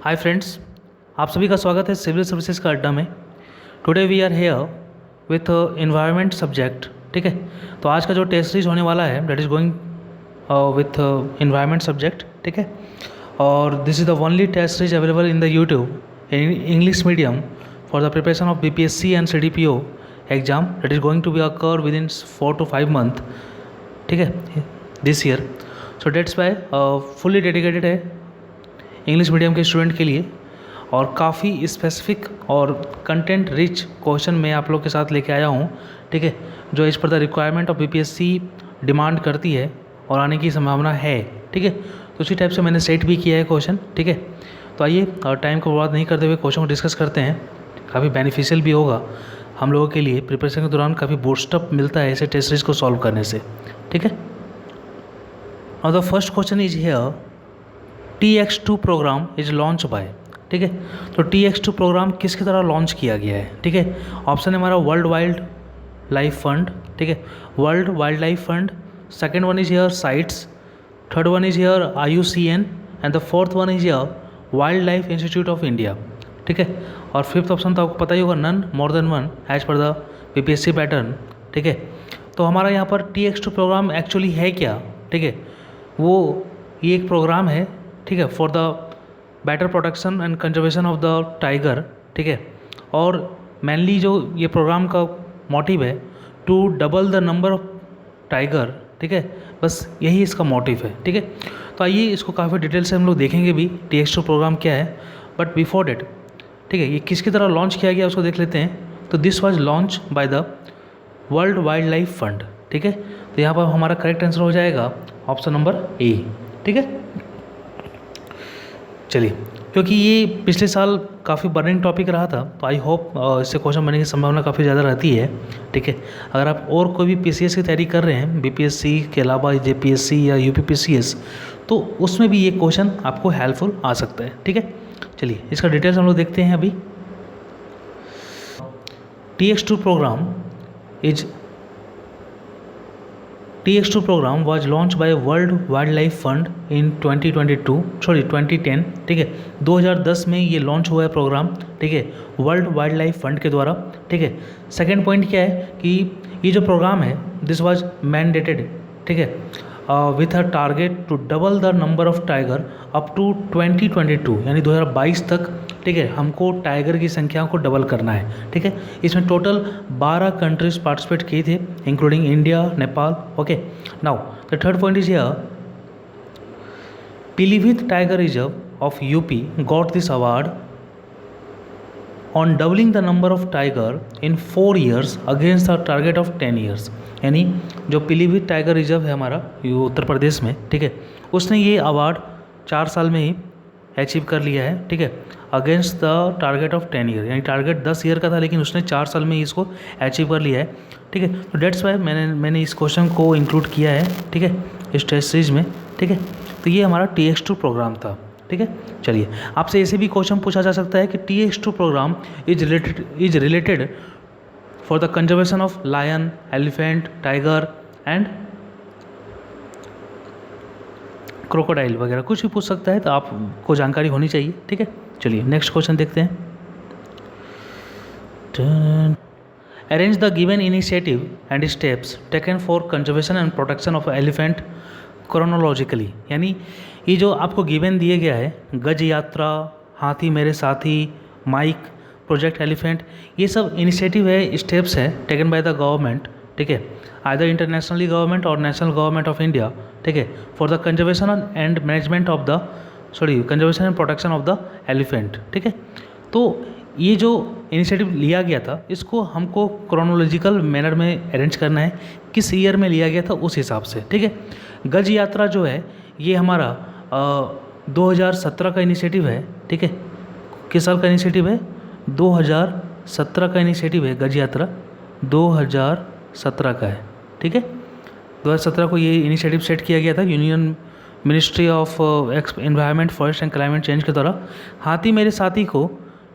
Hi friends, आप सभी का स्वागत है सिविल सर्विसेज का अड्डा में। Today we are here with environment subject. ठीक है, तो आज का जो टेस्ट सीरीज होने वाला है that is going with environment subject. ठीक है, और this is the only test series available in the YouTube in English medium for the preparation of BPSC and CDPO exam that is going to be occur with in 4 to 5 month. ठीक है, this year. So that's why fully dedicated है English medium के student के लिए, और काफ़ी specific और content rich question मैं आप लोग के साथ लेके आया हूँ। ठीक है, जो इस पर the requirement of BPSC demand करती है और आने की संभावना है। ठीक है, तो उसी टाइप से मैंने सेट भी किया है क्वेश्चन। ठीक है, तो आइए टाइम को बर्बाद नहीं करते हुए क्वेश्चन को डिस्कस करते हैं। काफ़ी बेनिफिशियल भी होगा हम लोगों के लिए, प्रिपरेशन के दौरान काफ़ी बूस्टअप मिलता है ऐसे टेस्ट सीरीज को सॉल्व करने से। ठीक है, और the first question is here, TX2 program is launch by. ठीक है, तो TX2 प्रोग्राम किसकी तरह लॉन्च किया गया है? ठीक है, ऑप्शन है हमारा वर्ल्ड वाइल्ड लाइफ फंड। ठीक है, world wild life fund. Second one is here sites. Third one is here IUCN and the fourth one is here wild life institute of India. ठीक है, और फिफ्थ ऑप्शन तो आपको पता ही होगा, none more than one as per the BPSC pattern. ठीक है, तो हमारा यहाँ पर TX2 प्रोग्राम एक्चुअली है क्या? ठीक है, वो ये एक प्रोग्राम है, ठीक है, for the better protection and conservation of the tiger. ठीक है, और मेनली जो ये प्रोग्राम का मोटिव है to double the number of tiger. ठीक है, बस यही इसका मोटिव है। ठीक है, तो आइए इसको काफ़ी डिटेल से हम लोग देखेंगे भी TX2 प्रोग्राम क्या है। बट बिफोर डेट, ठीक है, ये किसकी तरह लॉन्च किया गया उसको देख लेते हैं। तो this was launch by the world wild life fund. ठीक है, तो यहाँ पर हमारा करेक्ट आंसर हो जाएगा ऑप्शन नंबर A। ठीक है, चलिए, क्योंकि ये पिछले साल काफ़ी बर्निंग टॉपिक रहा था, तो आई होप इससे क्वेश्चन बनने की संभावना काफ़ी ज़्यादा रहती है। ठीक है, अगर आप और कोई भी PCS की तैयारी कर रहे हैं BPSC के अलावा JPSC या UPPCS, तो उसमें भी ये क्वेश्चन आपको हेल्पफुल आ सकता है। ठीक है, चलिए इसका डिटेल्स हम लोग देखते हैं अभी। TX2 program was launched by World Wildlife Fund in 2010। ठीक है, 2010 में ये लॉन्च हुआ है प्रोग्राम। ठीक है, वर्ल्ड वाइल्ड लाइफ फंड के द्वारा। ठीक है, सेकेंड पॉइंट क्या है कि ये जो प्रोग्राम है दिस वाज मैंडेटेड, ठीक है, with a target to double the number of tiger up to 2022 यानी 2022 तक। ठीक है, हमको टाइगर की संख्या को डबल करना है। ठीक है, इसमें टोटल 12 कंट्रीज पार्टिसिपेट किए थे including India, Nepal. Okay, now the third point is here, Pilibhit tiger reserve of UP got this award on doubling the number of tiger in 4 years against the target of 10 years। यानी जो Pilibhit tiger reserve है हमारा ये उत्तर प्रदेश में, ठीक है, उसने ये अवार्ड 4 साल में ही अचीव कर लिया है। ठीक है, against the target of 10 year, यानी टारगेट 10 ईयर का था लेकिन उसने 4 साल में ही इसको अचीव कर लिया है। ठीक है, तो डेट्स वाई मैंने इस क्वेश्चन को इंक्लूड किया है। ठीक है, इस टेस्ट सीरीज में। ठीक है, तो ये हमारा TX2 प्रोग्राम था। ठीक है, चलिए आपसे ऐसे भी क्वेश्चन पूछा जा सकता है कि TX2 program is related for the conservation of lion, elephant, tiger and crocodile वगैरह, कुछ भी पूछ सकता है, तो आपको जानकारी होनी चाहिए। ठीक है, चलिए नेक्स्ट क्वेश्चन देखते हैं। Arrange the given initiative and steps taken for conservation and protection of elephant chronologically. यानी ये जो आपको गिवन दिया गया है, गज यात्रा, हाथी मेरे साथी, माइक, प्रोजेक्ट एलिफेंट, ये सब इनिशिएटिव है, स्टेप्स है टेकन बाय द गवर्नमेंट। ठीक है, आइदर इंटरनेशनली गवर्नमेंट और नेशनल गवर्नमेंट ऑफ इंडिया। ठीक है, for the conservation and management of the conservation and protection of the elephant. ठीक है, तो ये जो इनिशिएटिव लिया गया था इसको हमको क्रोनोलॉजिकल मैनर में अरेंज करना है, किस ईयर में लिया गया था उस हिसाब से। ठीक है, गज यात्रा जो है ये हमारा 2017 का इनिशिएटिव है। ठीक है, किस साल का इनिशिएटिव है? 2017 का इनिशिएटिव है। गज यात्रा 2017 का है। ठीक है, 2017 को ये इनिशिएटिव सेट किया गया था union ministry of environment, forest and climate change के द्वारा। हाथी मेरे साथी को,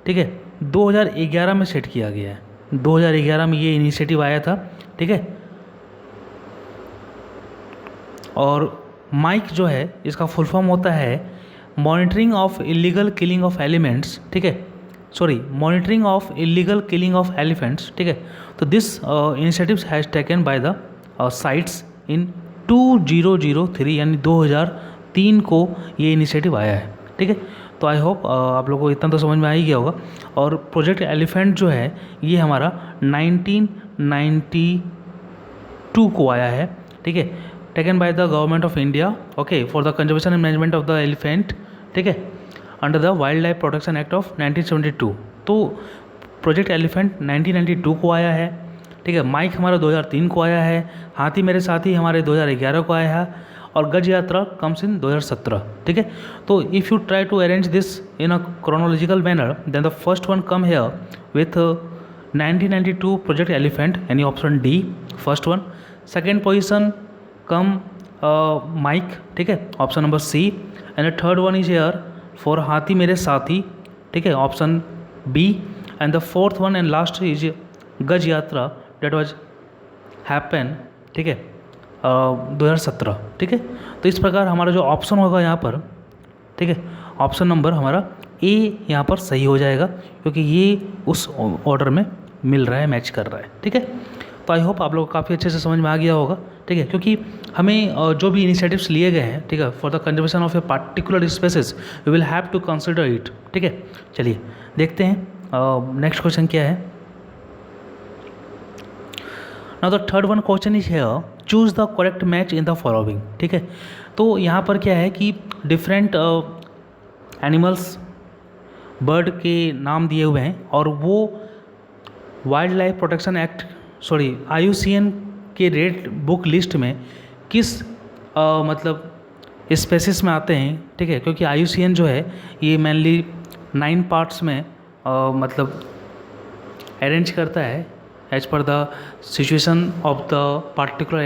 ठीक है, 2011 में सेट किया गया है। 2011 में ये इनिशिएटिव आया था। ठीक है, और माइक जो है इसका फुल फॉर्म होता है monitoring of illegal killing of elements, ठीक है, sorry, monitoring of illegal killing of elephants, ठीक है। तो this initiatives has taken by the sites in 2003, यानी 2003 को ये इनिशिएटिव आया है, ठीक है। तो आई होप आप लोगों को इतना तो समझ में आ ही गया होगा। और प्रोजेक्ट एलिफेंट जो है ये हमारा 1992 को आया है, ठीक है, taken by the government of India, okay, for the conservation and management of the elephant, ठीक है, under the wild life protection act of 1972। तो प्रोजेक्ट एलिफेंट 1992 को आया है, ठीक है। माइक हमारा 2003 को आया है, हाथी मेरे साथी हमारे 2011 को आया है, और गज यात्रा कम्स इन 2017, ठीक है। तो if you try to arrange this in a chronological manner, then the first one come here with 1992 project elephant, यानी option D first one. Second position come MIKE, ठीक है, option number C. And the third one is here for हाथी मेरे साथी, ठीक है, option B. And the fourth one and last is गज यात्रा, डेट वॉज हैपन, ठीक है, 2017, ठीक है। तो इस प्रकार हमारा जो ऑप्शन होगा यहाँ पर, ठीक है, ऑप्शन नंबर हमारा ए यहाँ पर सही हो जाएगा, क्योंकि ये उस ऑर्डर में मिल रहा है, मैच कर रहा है, ठीक है। तो आई होप आप लोग को काफ़ी अच्छे से समझ में आ गया होगा, ठीक है, क्योंकि हमें जो भी इनिशिएटिव्स लिए गए हैं, ठीक है, for the conservation of a particular species, we will have to consider it, ठीक है। चलिए देखते हैं नेक्स्ट क्वेश्चन क्या है। Now the third one question is here, choose the correct match in the following, ठीक है। तो यहाँ पर क्या है कि डिफरेंट एनिमल्स, बर्ड के नाम दिए हुए हैं, और वो wild life protection act, sorry, IUCN के रेड बुक लिस्ट में किस मतलब स्पेसिस में आते हैं, ठीक है, क्योंकि IUCN जो है ये मेनली 9 पार्ट्स में मतलब अरेंज करता है as per the situation of the particular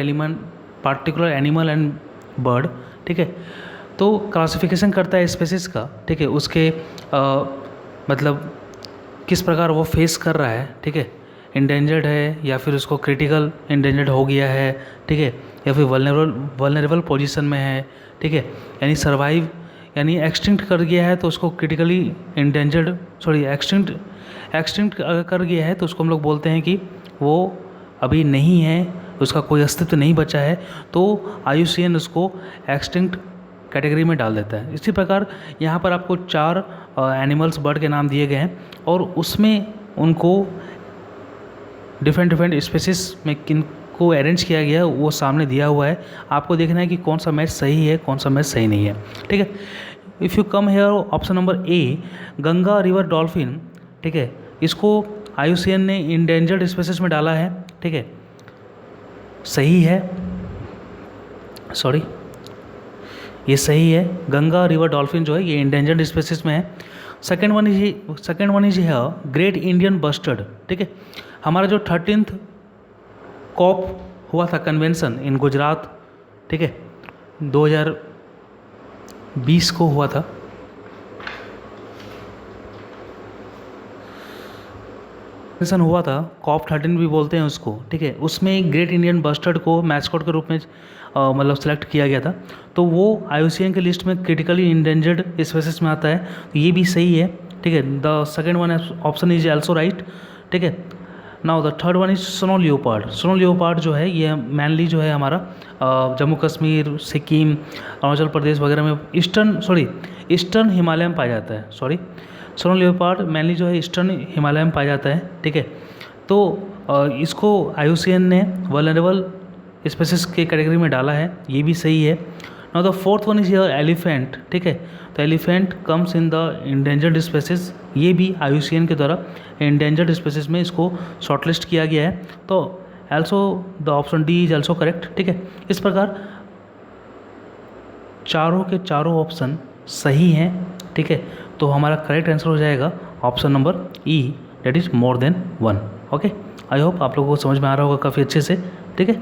animal and bird, ठीक है। तो क्लासिफिकेशन करता है स्पेसिस का, ठीक है, उसके मतलब किस प्रकार वो फेस कर रहा है, ठीक है, इंडेंजर्ड है या फिर उसको क्रिटिकल इंडेंजर्ड हो गया है, ठीक है, या फिर वल्नरेबल पोजीशन में है, ठीक है, यानी सर्वाइव यानी एक्सटिंक्ट कर गया है तो उसको क्रिटिकली इंडेंजर्ड, सॉरी, एक्सटिंक्ट अगर कर गया है तो उसको हम लोग बोलते हैं कि वो अभी नहीं है, उसका कोई अस्तित्व नहीं बचा है, तो IUCN उसको एक्सटिंक्ट कैटेगरी में डाल देता है। इसी प्रकार यहाँ पर आपको 4 एनिमल्स, बर्ड के नाम दिए गए हैं, और उसमें उनको डिफरेंट स्पेसिस में किन को अरेंज किया गया है वो सामने दिया हुआ है। आपको देखना है कि कौन सा मैच सही है, कौन सा मैच सही नहीं है, ठीक है। If you come here, option number A, Ganga river dolphin, ठीक है, इसको IUCN ने इंडेंजर्ड स्पेसिस में डाला है, ठीक है, सही है, सॉरी, ये सही है, गंगा रिवर डॉल्फिन जो है ये इंडेंजर्ड स्पेसिस में है। सेकेंड वन इज है ग्रेट इंडियन बस्टर्ड, ठीक है, हमारा जो 13th कॉप हुआ था कन्वेंशन इन गुजरात, ठीक है, 2020 को हुआ था, हुआ था, कॉप 13 भी बोलते हैं उसको, ठीक है। उसमें ग्रेट इंडियन बस्टर्ड को मैस्कॉट के रूप में मतलब सेलेक्ट किया गया था, तो वो IUCN के लिस्ट में क्रिटिकली इंडेंजर्ड स्पेसिस में आता है, तो ये भी सही है, ठीक है। The second one option is also right, ठीक है। Now the third one is snow leopard. Snow leopard जो है ये मेनली जो है हमारा जम्मू कश्मीर, सिक्किम, अरुणाचल प्रदेश वगैरह में ईस्टर्न हिमालय में पाया जाता है, सॉरी, स्नो लियोपार्ड मेनली जो है ईस्टर्न हिमालय में पाया जाता है, ठीक है। तो इसको IUCN ने वल्नरेबल स्पेसिस के कैटेगरी में डाला है, ये भी सही है। Now the fourth one is your elephant, ठीक है, तो elephant comes in the endangered species, ये भी IUCN के द्वारा इंडेंजर्ड स्पेसिस में इसको शॉर्टलिस्ट किया गया है, तो also the option D is also correct, ठीक है। इस प्रकार चारों के चारों ऑप्शन सही हैं, ठीक है, तो हमारा करेक्ट आंसर हो जाएगा option number E, that is more than 1, okay. I hope आप लोगों को समझ में आ रहा होगा काफ़ी अच्छे से, ठीक है।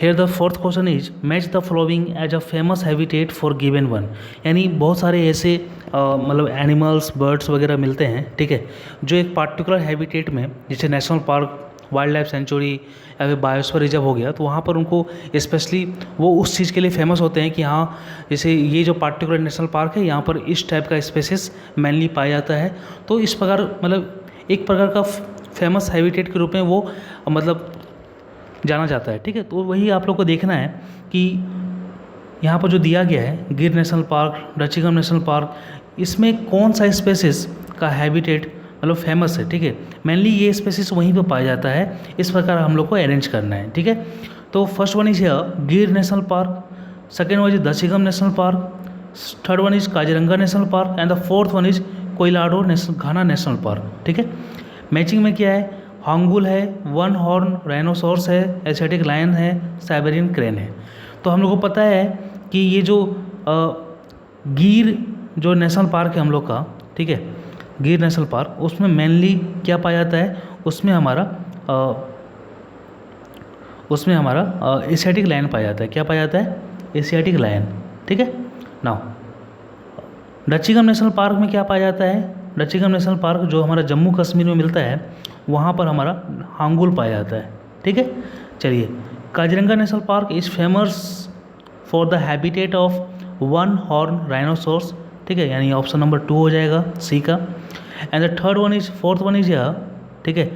Here the fourth question is match the following as a famous habitat for given one, यानी बहुत सारे ऐसे मतलब एनिमल्स, बर्ड्स वगैरह मिलते हैं, ठीक है, जो एक पार्टिकुलर हैबिटेट में, जैसे national park wild life sanctuary या फिर बायोस्फीयर रिजर्व हो गया, तो वहाँ पर उनको स्पेशली वो उस चीज़ के लिए फेमस होते हैं कि हाँ, जैसे ये जो पार्टिकुलर नेशनल पार्क है यहाँ पर इस टाइप का स्पेसिस मेनली पाया जाता है। तो इस प्रकार मतलब एक प्रकार का फेमस हैबिटेट के रूप में वो मतलब जाना जाता है। ठीक है, तो वही आप लोग को देखना है कि यहाँ पर जो दिया गया है गिर नेशनल पार्क, डचीगम नेशनल पार्क, इसमें कौन सा स्पेसिस का हैबिटेट मतलब फेमस है। ठीक है, मेनली ये स्पेसिस वहीं पे पाया जाता है, इस प्रकार हम लोग को अरेंज करना है। ठीक है, तो first one is Gir national park, second one is Dachigam national park, third one is Kaziranga national park and the fourth one is Keoladeo Ghana national park. ठीक है, मैचिंग में क्या है, हांगुल है, वन हॉर्न राइनोसॉर्स है, एशियाटिक लायन है, साइबेरियन क्रेन है। तो हम लोग को पता है कि ये जो गिर जो नेशनल पार्क है हम लोग का, ठीक है, गिर नेशनल पार्क, उसमें मेनली क्या पाया जाता है, उसमें हमारा एशियाटिक लायन पाया जाता है। क्या पाया जाता है, एशियाटिक लायन। ठीक है, नाउ डचीगम नेशनल पार्क में क्या पाया जाता है, डचीगम नेशनल पार्क जो हमारा जम्मू कश्मीर में मिलता है, वहाँ पर हमारा हांगुल पाया जाता है। ठीक है, चलिए, Kaziranga national park is famous for the habitat of one horn rhinoceros. ठीक है, यानी ऑप्शन नंबर 2 हो जाएगा सी का। And the third one is, fourth one is ठीक है,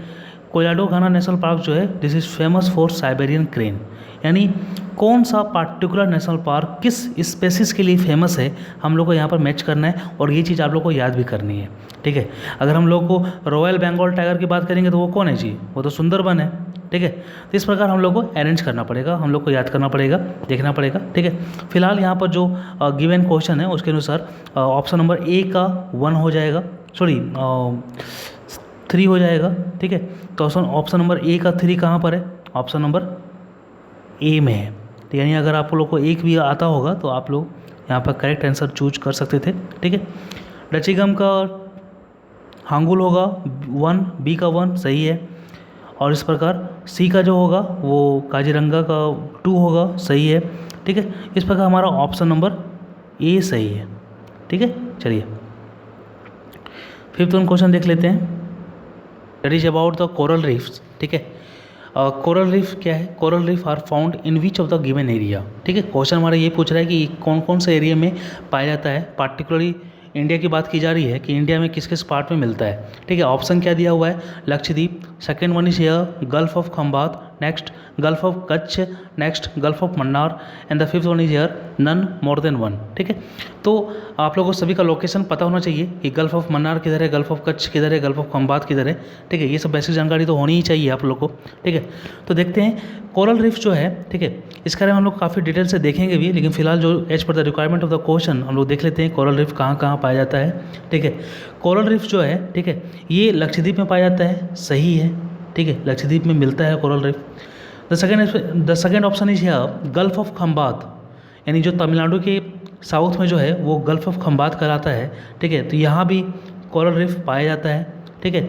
कोइलाडो घाना नेशनल पार्क जो है this is famous for Siberian crane. यानी कौन सा पार्टिकुलर नेशनल पार्क किस स्पेसिस के लिए फेमस है, हम लोग को यहाँ पर मैच करना है और ये चीज़ आप लोग को याद भी करनी है। ठीक है, अगर हम लोग को रॉयल बंगाल टाइगर की बात करेंगे तो वो कौन है जी, वो तो सुंदरबन है। ठीक है, तो इस प्रकार हम लोग को अरेंज करना पड़ेगा, हम लोग को याद करना पड़ेगा, देखना पड़ेगा। ठीक है, फिलहाल यहाँ पर जो गिवन क्वेश्चन है उसके अनुसार ऑप्शन नंबर ए का 1 हो जाएगा, सॉरी 3 हो जाएगा। ठीक है, तो ऑप्शन नंबर ए का 3 कहाँ पर है, ऑप्शन नंबर ए में है। तो यानी अगर आप लोग को एक भी आता होगा तो आप लोग यहाँ पर करेक्ट आंसर चूज कर सकते थे। ठीक है, डचीगम का हांगुल होगा 1, बी का 1 सही है, और इस प्रकार सी का जो होगा वो काजीरंगा का 2 होगा, सही है। ठीक है, इस प्रकार हमारा ऑप्शन नंबर ए सही है। ठीक है, चलिए फिफ्थ क्वेश्चन देख लेते हैं, that is about the coral reefs. ठीक है, कोरल रीफ क्या है, coral reef are found in which of the given area. ठीक है, क्वेश्चन हमारा ये पूछ रहा है कि कौन कौन से एरिया में पाया जाता है, पार्टिकुलरली इंडिया की बात की जा रही है कि इंडिया में किस किस पार्ट में मिलता है। ठीक है, ऑप्शन क्या दिया हुआ है, Lakshadweep, second one is here gulf of Khambhat, next gulf of Kutch, next gulf of Mannar and the fifth one is here none more than 1। ठीक है, तो आप लोगों को सभी का लोकेशन पता होना चाहिए कि गल्फ ऑफ मन्नार किधर है, गल्फ ऑफ कच्छ किधर है, गल्फ ऑफ खंबात किधर है। ठीक है, ये सब बेसिक जानकारी तो होनी ही चाहिए आप लोग को। ठीक है, तो देखते हैं कोरल रीफ जो है, ठीक है, इसके बारे में हम लोग काफ़ी डिटेल से देखेंगे भी, लेकिन फिलहाल जो as per the requirement of the question हम लोग देख लेते हैं कोरल रीफ कहाँ कहाँ पाया जाता है। ठीक है, कोरल रीफ जो है, ठीक है, ये लक्षद्वीप में पाया जाता है, सही है। ठीक है, लक्षद्वीप में मिलता है coral reef. The second option is here gulf of Khambhat, यानी जो तमिलनाडु के साउथ में जो है वो गल्फ ऑफ खंबात कहलाता है। ठीक है, तो यहाँ भी कोरल रीफ पाया जाता है। ठीक है,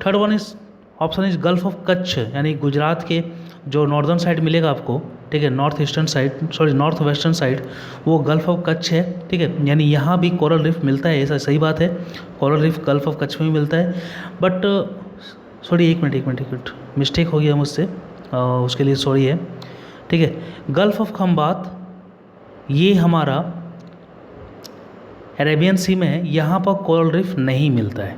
third one is option is gulf of Kutch, यानी गुजरात के जो नॉर्दर्न साइड मिलेगा आपको, ठीक है, नॉर्थ वेस्टर्न साइड, वो गल्फ ऑफ कच्छ है। ठीक है, यानी यहाँ भी कोरल रीफ मिलता है, ऐसा सही बात है, coral reef gulf of Kutch में भी मिलता है। बट सॉरी, एक मिनट मिस्टेक हो गया मुझसे, उसके लिए सॉरी है। ठीक है, गल्फ ऑफ खंबात ये हमारा अरेबियन सी में है, यहाँ पर कोरल रीफ नहीं मिलता है।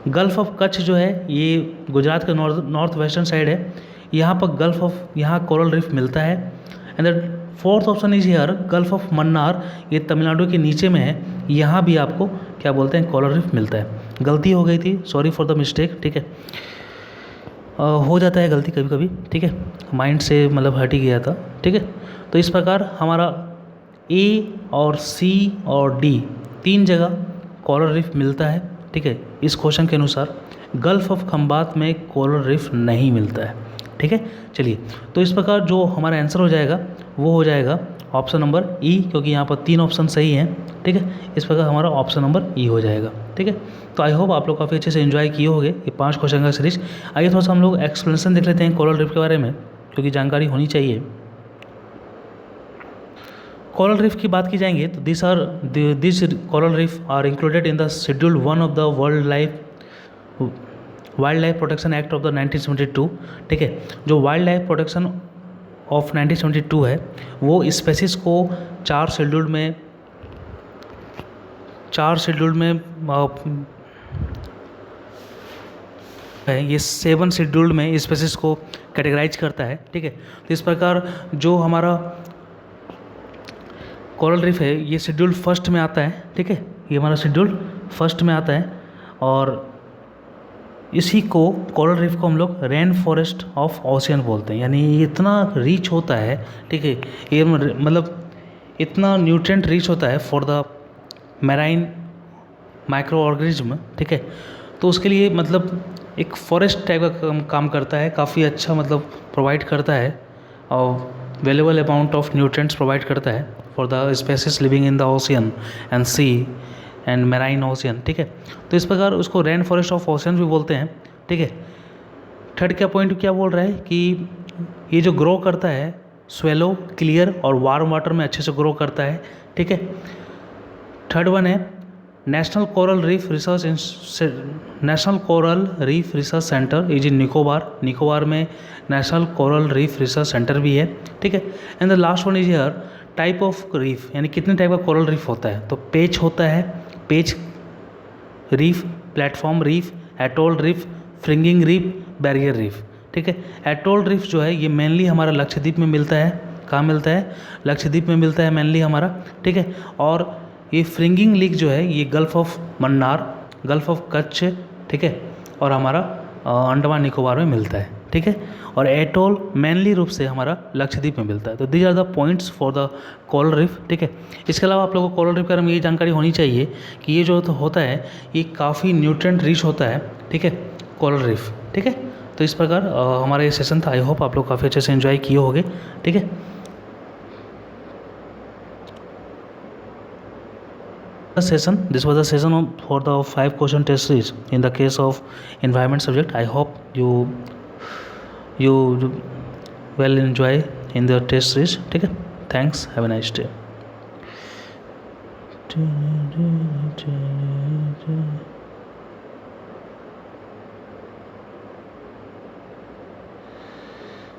गल्फ ऑफ कच्छ जो है ये गुजरात के नॉर्थ वेस्टर्न साइड है, यहाँ पर यहाँ कोरल रीफ मिलता है। And the fourth option is here gulf of Mannar, ये तमिलनाडु के नीचे में है, यहाँ भी आपको क्या बोलते हैं, कोरल रीफ मिलता है। गलती हो गई थी, सॉरी फॉर द मिस्टेक। ठीक है, हो जाता है गलती कभी कभी। ठीक है, माइंड से मतलब हट ही गया था। ठीक है, तो इस प्रकार हमारा ए और सी और डी 3 जगह कोरल रीफ मिलता है। ठीक है, इस क्वेश्चन के अनुसार गल्फ ऑफ खंबात में कोरल रीफ नहीं मिलता है। ठीक है, चलिए, तो इस प्रकार जो हमारा आंसर हो जाएगा वो हो जाएगा ऑप्शन नंबर ई, क्योंकि यहाँ पर 3 ऑप्शन सही हैं। ठीक है, इस प्रकार हमारा ऑप्शन नंबर ई हो जाएगा। ठीक है, तो आई होप आप लोग काफ़ी अच्छे से एंजॉय किए होंगे ये 5 क्वेश्चन का सीरीज। आइए थोड़ा सा हम लोग एक्सप्लेनेशन देख लेते हैं कोरल रीफ के बारे में, क्योंकि जानकारी होनी चाहिए। कोरल रीफ की बात की जाएंगे तो this coral reef are included in the schedule 1 of the world wild life protection act of the 1972, ठीक है। जो वाइल्ड लाइफ प्रोटेक्शन ऑफ 1972 है वो स्पेसीज को चार शेड्यूल में है, ये 7 शेड्यूल्ड में स्पेसीज को कैटेगराइज करता है, ठीक है। तो इस प्रकार जो हमारा कोरल रीफ है ये शेड्यूल फर्स्ट में आता है, ठीक है। ये हमारा शेड्यूल फर्स्ट में आता है और इसी को कोरल रीफ को हम लोग रेन फॉरेस्ट ऑफ ओशियन बोलते हैं। यानी ये इतना रिच होता है, ठीक है, ये मतलब इतना न्यूट्रिएंट रिच होता है for the marine micro organism, ठीक है। तो उसके लिए मतलब एक फॉरेस्ट टाइप का काम करता है, काफ़ी अच्छा मतलब प्रोवाइड करता है और valuable amount of nutrients provide करता है for the species living in the ocean and sea and marine ocean, ठीक है। तो इस प्रकार उसको रेन फॉरेस्ट ऑफ ओशियन भी बोलते हैं, ठीक है। थर्ड क्या पॉइंट क्या बोल रहा है कि ये जो ग्रो करता है स्वेलो, क्लियर और वार्म वाटर में अच्छे से ग्रो करता है, ठीक है। थर्ड वन है national coral reef research centre is in Nicobar में national coral reef research centre भी है, ठीक है। And the last one is here type of reef, यानी कितने टाइप का कोरल रीफ होता है। तो पेच होता है, पेच reef, platform reef, atoll reef, fringing reef, barrier reef, ठीक है। एटोल रीफ जो है ये मेनली हमारा लक्षद्वीप में मिलता है। कहाँ मिलता है? लक्षद्वीप में मिलता है मेनली हमारा, ठीक है। और ये फ्रिंगिंग रीफ जो है ये gulf of Mannar, gulf of Kutch, ठीक है, और हमारा अंडमान निकोबार में मिलता है, ठीक है। और एटोल मेनली रूप से हमारा लक्षद्वीप में मिलता है। तो these are the points for the coral reef, ठीक है। इसके अलावा आप लोगों को कोरल रीफ के बारे में ये जानकारी होनी चाहिए कि ये जो होता है ये काफ़ी न्यूट्रिएंट रिच होता है, ठीक है, कोरल रीफ, ठीक है। तो इस प्रकार हमारा ये सेशन था। आई होप आप लोग काफ़ी अच्छे से एंजॉय किए होंगे, ठीक है। This was the session for the 5 question test series in the case of environment subject. I hope you well enjoy in the test series, ठीक है। Thanks, have a nice day.